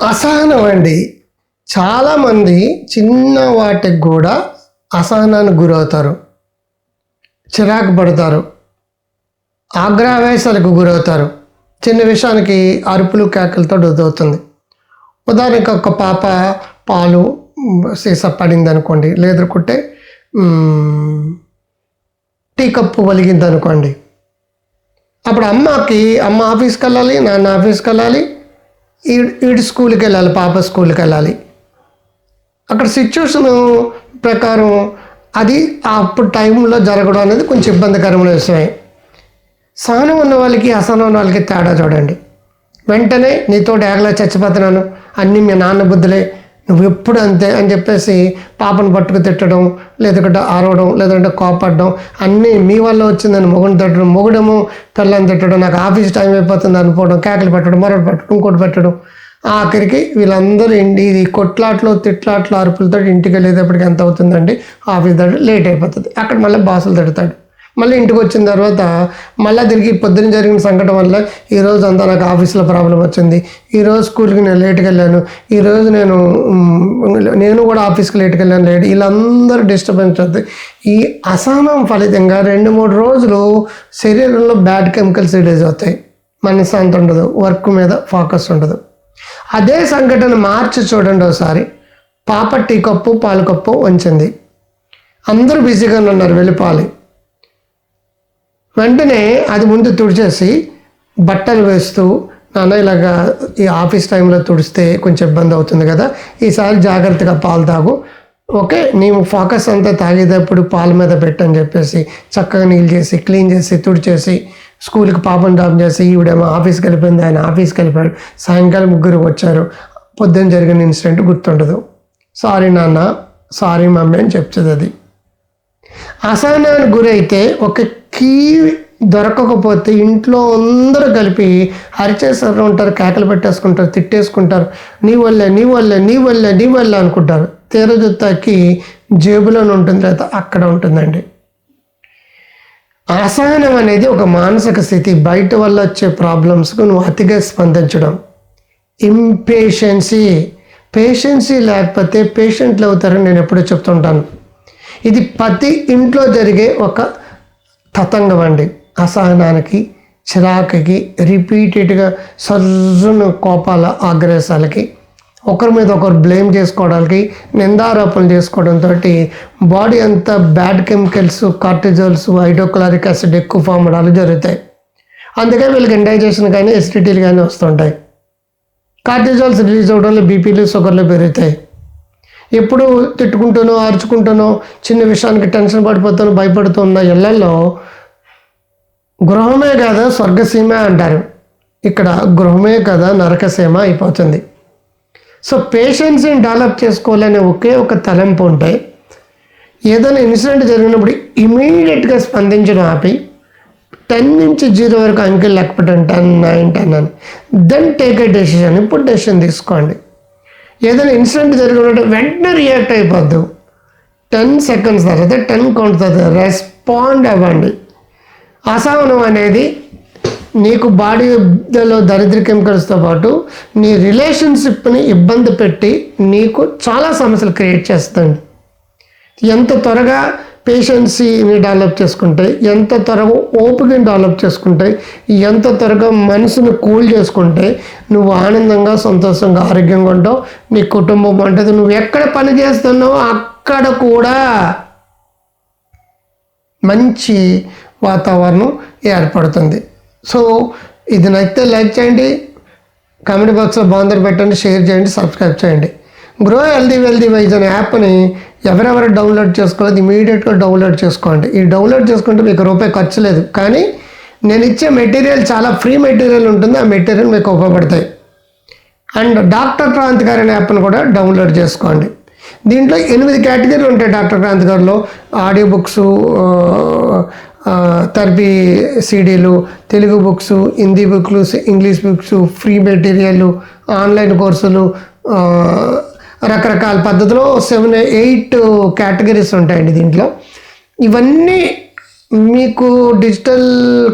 అసహనం అండి. చాలామంది చిన్న వాటికి కూడా అసహనానికి గురవుతారు, చిరాకు పడతారు, ఆగ్రహవేశాలకు గురవుతారు. చిన్న విషయానికి అరుపులు కేకలతో అవుతుంది. ఉదాహరణకు ఒక పాప పాలు సీసా పడింది అనుకోండి, లేదనుకుంటే టీ కప్పు వలిగింది అనుకోండి. అప్పుడు అమ్మ ఆఫీస్కి వెళ్ళాలి, నాన్న ఆఫీస్కి వెళ్ళాలి, ఈడు స్కూల్కి వెళ్ళాలి, పాప స్కూల్కి వెళ్ళాలి. అక్కడ సిచ్యువేషన్ ప్రకారం అది అప్పుడు టైంలో జరగడం అనేది కొంచెం ఇబ్బందికరమైన విషయమే. సహనం ఉన్న వాళ్ళకి అసహనం ఉన్న వాళ్ళకి తేడా చూడండి. వెంటనే నీతో ఏగలా చచ్చిపోతున్నాను, అన్నీ మీ నాన్న బుద్ధులే, నువ్వు ఎప్పుడు అంతే అని చెప్పేసి పాపను పట్టుకు తిట్టడం, లేదంటే అరవడం, లేదంటే కోపడడం, అన్నీ మీ వల్ల వచ్చిందని మొగుడిని తిట్టడం, మొగుడేమో పిల్లని తిట్టడం, నాకు ఆఫీస్ టైం అయిపోతుంది అనుకోవడం, కేకలు పెట్టడం, మరొకటి పెట్టడం, ఇంకోటి పెట్టడం. ఆఖరికి వీళ్ళందరూ ఇది కొట్లాట్లు, తిట్లాట్లు, అరుపులతో ఇంటికి వెళ్ళేటప్పటికి ఎంత అవుతుందండి? ఆఫీస్ దగ్గర లేట్ అయిపోతుంది. అక్కడ మళ్ళీ బాసులు తిడతాడు. మళ్ళీ ఇంటికి వచ్చిన తర్వాత మళ్ళీ తిరిగి పొద్దున్న జరిగిన సంఘటన వల్ల ఈరోజు అంతా నాకు ఆఫీస్లో ప్రాబ్లం వచ్చింది, ఈరోజు స్కూల్కి నేను లేట్కి వెళ్ళాను, ఈరోజు నేను కూడా ఆఫీస్కి లేట్కి వెళ్ళాను, వీళ్ళందరూ డిస్టర్బెన్స్ అవుతుంది. ఈ అసహనం ఫలితంగా 2-3 రోజులు శరీరంలో బ్యాడ్ కెమికల్స్ రిలీజ్ అవుతాయి. మనశ్శాంతి ఉండదు, వర్క్ మీద ఫోకస్ ఉండదు. అదే సంఘటన మార్చి చూడండి ఒకసారి. పాప టీ కప్పు పాలు కప్పు వంచింది, అందరూ బిజీగానే ఉన్నారు, వెళ్ళిపోవాలి. వెంటనే అది ముందు తుడిచేసి బట్టలు వేస్తూ, నాన్న ఇలాగా ఈ ఆఫీస్ టైంలో తుడిస్తే కొంచెం ఇబ్బంది అవుతుంది కదా, ఈసారి జాగ్రత్తగా పాలు తాగు, ఓకే, నీవు ఫోకస్ అంతా తాగేటప్పుడు పాల మీద పెట్టని చెప్పేసి చక్కగా నీళ్ళు చేసి క్లీన్ చేసి తుడిచేసి స్కూల్కి పాపను డ్రాప్ చేసి, ఈవిడేమో ఆఫీస్కి వెళ్ళిపోయింది, ఆయన ఆఫీస్కి వెళ్ళిపోయాడు, సాయంకాలం 3 వచ్చారు, పొద్దున్న జరిగిన ఇన్సిడెంట్ గుర్తుండదు. సారీ నాన్న, సారీ మమ్మీ అని చెప్తుంది. అది అసహనానికి గురైతే ఒక కీ దొరకకపోతే ఇంట్లో అందరూ కలిపి అరిచేసారు ఉంటారు, కేకలు పెట్టేసుకుంటారు, తిట్టేసుకుంటారు, నీ వల్లే అనుకుంటారు. తీరజుత్తాకి జేబులోనే ఉంటుంది, లేదా అక్కడ ఉంటుందండి. అసహనం అనేది ఒక మానసిక స్థితి. బయట వల్ల వచ్చే ప్రాబ్లమ్స్కు నువ్వు అతిగా స్పందించడం. పేషెన్సీ లేకపోతే పేషెంట్లు అవుతారని నేను ఎప్పుడూ చెప్తుంటాను. ఇది ప్రతి ఇంట్లో జరిగే ఒక తతంగం అండి. అసహనానికి, చిరాకుకి, రిపీటెడ్గా సర్రును కోపాల ఆగ్రహాలకి, ఒకరి మీద ఒకరు బ్లేమ్ చేసుకోవడానికి, నిందారోపణలు చేసుకోవడంతో బాడీ అంతా బ్యాడ్ కెమికల్స్, కార్టిజోల్స్, హైడ్రోక్లోరిక్ యాసిడ్ ఎక్కువ ఫామ్ అవడాలు జరుగుతాయి. అందుకే వీళ్ళకి ఇండైజెషన్ కానీ ఎసిడిటీలు కానీ వస్తుంటాయి. కార్టిజోల్స్ రిలీజ్ అవ్వడంలో బీపీలు, షుగర్లు పెరుగుతాయి. ఎప్పుడు తిట్టుకుంటానో, అరుచుకుంటానో, చిన్న విషయానికి టెన్షన్ పడిపోతానో, భయపడుతూ ఉన్న ఇళ్లలో గృహమే కదా స్వర్గసీమ అంటారు. ఇక్కడ గృహమే కదా నరకసీమ అయిపోతుంది. సో పేషెన్స్ని డెవలప్ చేసుకోవాలనే ఒకే ఒక తలంపు ఉంటాయి. ఏదైనా ఇన్సిడెంట్ జరిగినప్పుడు ఇమీడియట్గా స్పందించడం ఆపి 10 నుంచి 0 వరకు అంకెలు లెక్క పెట్టండి, 10, 9, 10 అని. Then take a decision. ఇప్పుడు డెసిషన్ తీసుకోండి. ఏదైనా ఇన్సిడెంట్ జరిగినట్టు వెంటనే రియాక్ట్ అయిపోద్దు. 10 సెకండ్స్ తర్వాత 10 కౌంట్ తర్వాత రెస్పాండ్ అవ్వండి. అసహనం అనేది నీకు బాడీలో దరిద్ర కెమికల్స్తో పాటు నీ రిలేషన్షిప్ని ఇబ్బంది పెట్టి నీకు చాలా సమస్యలు క్రియేట్ చేస్తుంది. ఎంత త్వరగా పేషెన్సీని డెవలప్ చేసుకుంటే, ఎంత త్వరగా ఓపికని డెవలప్ చేసుకుంటే, ఎంత త్వరగా మనసుని కూల్ చేసుకుంటే నువ్వు ఆనందంగా, సంతోషంగా, ఆరోగ్యంగా ఉంటావు. నీ కుటుంబం ఉంటుంది. నువ్వు ఎక్కడ పని చేస్తున్నావో అక్కడ కూడా మంచి వాతావరణం ఏర్పడుతుంది. సో ఇది నచ్చితే లైక్ చేయండి, కామెంట్ బాక్స్లో బాగుందని పెట్టండి, షేర్ చేయండి, సబ్స్క్రైబ్ చేయండి. గ్రో హెల్దీ వెల్దీ వైజ్ అనే యాప్ని ఎవరెవరు డౌన్లోడ్ చేసుకోలేదు ఇమీడియట్గా డౌన్లోడ్ చేసుకోండి. ఈ డౌన్లోడ్ చేసుకుంటే మీకు రూపాయి ఖర్చు లేదు, కానీ నేను ఇచ్చే మెటీరియల్ చాలా ఫ్రీ మెటీరియల్ ఉంటుంది. ఆ మెటీరియల్ మీకు ఉపయోగపడతాయి. అండ్ డాక్టర్ క్రాంతి గారి అనే యాప్ను కూడా డౌన్లోడ్ చేసుకోండి. దీంట్లో 8 కేటగిరీలు ఉంటాయి. డాక్టర్ క్రాంతి గారిలో ఆడియో బుక్స్, థెరపీ సీడీలు, తెలుగు బుక్స్, హిందీ బుక్లు, English books, free material, online కోర్సులు, రకరకాల పద్ధతిలో 7-8 కేటగిరీస్ ఉంటాయండి దీంట్లో. ఇవన్నీ మీకు డిజిటల్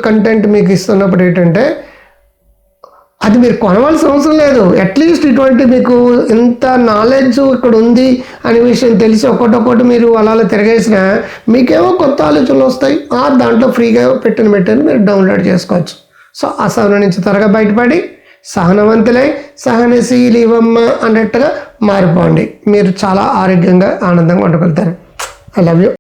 కంటెంట్ మీకు ఇస్తున్నప్పుడు ఏంటంటే అది మీరు కొనవలసిన అవసరం లేదు. అట్లీస్ట్ ఇటువంటి మీకు ఇంత నాలెడ్జ్ ఇక్కడ ఉంది అనే విషయం తెలిసి ఒకటొకటి మీరు అలా తిరగేసినా మీకేమో కొత్త ఆలోచనలు వస్తాయి. దాంట్లో ఫ్రీగా పెట్టిన మీరు డౌన్లోడ్ చేసుకోవచ్చు. సో అసహనం నుంచి త్వరగా బయటపడి సహనవంతులై సహనశీలివమ్మ అన్నట్టుగా మారిపోండి. మీరు చాలా ఆరోగ్యంగా ఆనందంగా ఉండగలుగుతారు. I love you.